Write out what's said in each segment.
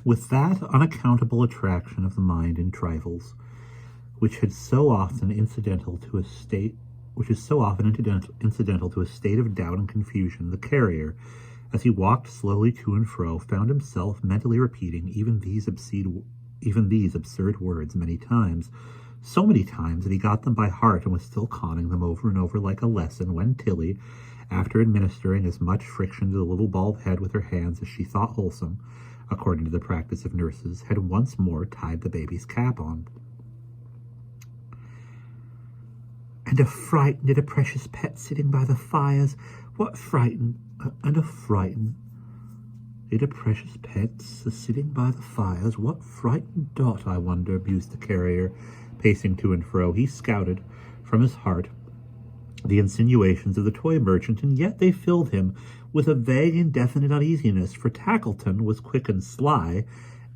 With that unaccountable attraction of the mind in trifles, which is so often incidental to a state of doubt and confusion, the carrier, as he walked slowly to and fro, found himself mentally repeating even these absurd words many times, so many times that he got them by heart and was still conning them over and over like a lesson, when Tilly, after administering as much friction to the little bald head with her hands as she thought wholesome, according to the practice of nurses, had once more tied the baby's cap on. And a frightened and a precious pet sitting by the fires. What frightened and a frightened and a precious pets sitting by the fires. What frightened Dot, I wonder, mused the carrier, pacing to and fro. He scouted from his heart the insinuations of the toy merchant, and yet they filled him with a vague, indefinite uneasiness, for Tackleton was quick and sly,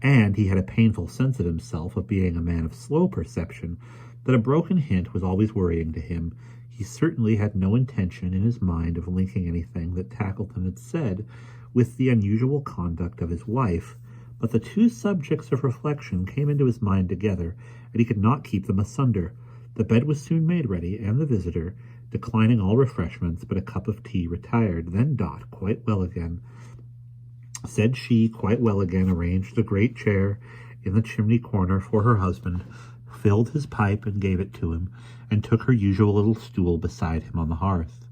and he had a painful sense of himself, of being a man of slow perception, that a broken hint was always worrying to him. He certainly had no intention in his mind of linking anything that Tackleton had said with the unusual conduct of his wife, but the two subjects of reflection came into his mind together, and he could not keep them asunder. The bed was soon made ready, and the visitor, declining all refreshments but a cup of tea, retired. Then Dot, quite well again, arranged the great chair in the chimney corner for her husband, filled his pipe and gave it to him, and took her usual little stool beside him on the hearth.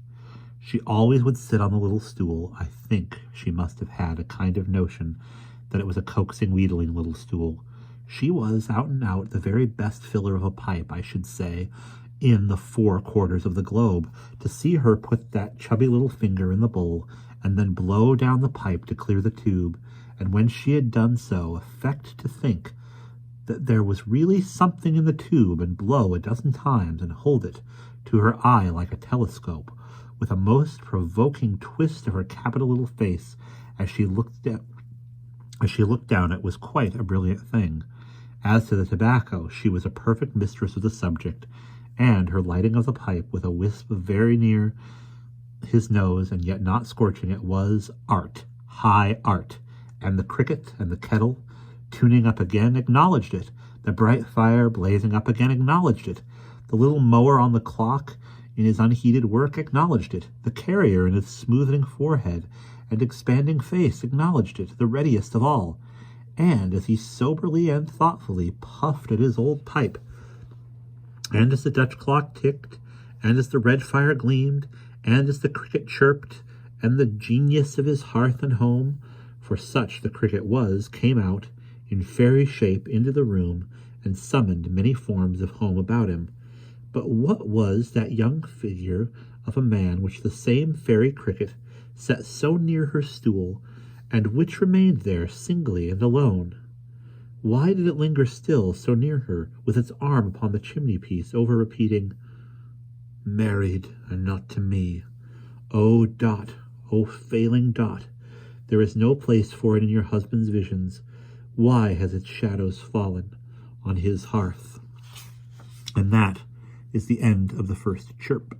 She always would sit on the little stool. I think she must have had a kind of notion that it was a coaxing, wheedling little stool. She was, out and out, the very best filler of a pipe, I should say, in the 4 quarters of the globe. To see her put that chubby little finger in the bowl, and then blow down the pipe to clear the tube, and when she had done so, affect to think that there was really something in the tube, and blow a dozen times, and hold it to her eye like a telescope, with a most provoking twist of her capital little face as she looked down, it was quite a brilliant thing. As to the tobacco, she was a perfect mistress of the subject, and her lighting of the pipe with a wisp very near his nose, and yet not scorching it, was art, high art, and the cricket and the kettle, tuning up again, acknowledged it. The bright fire, blazing up again, acknowledged it. The little mower on the clock, in his unheeded work, acknowledged it. The carrier, in his smoothing forehead and expanding face, acknowledged it, the readiest of all. And as he soberly and thoughtfully puffed at his old pipe, and as the Dutch clock ticked, and as the red fire gleamed, and as the cricket chirped, and the genius of his hearth and home, for such the cricket was, came out in fairy shape into the room, and summoned many forms of home about him. But what was that young figure of a man which the same fairy cricket set so near her stool, and which remained there singly and alone? Why did it linger still so near her, with its arm upon the chimney-piece, over repeating, "Married, and not to me. Oh, Dot, oh, failing Dot, there is no place for it in your husband's visions. Why has its shadows fallen on his hearth?" And that is the end of the first chirp.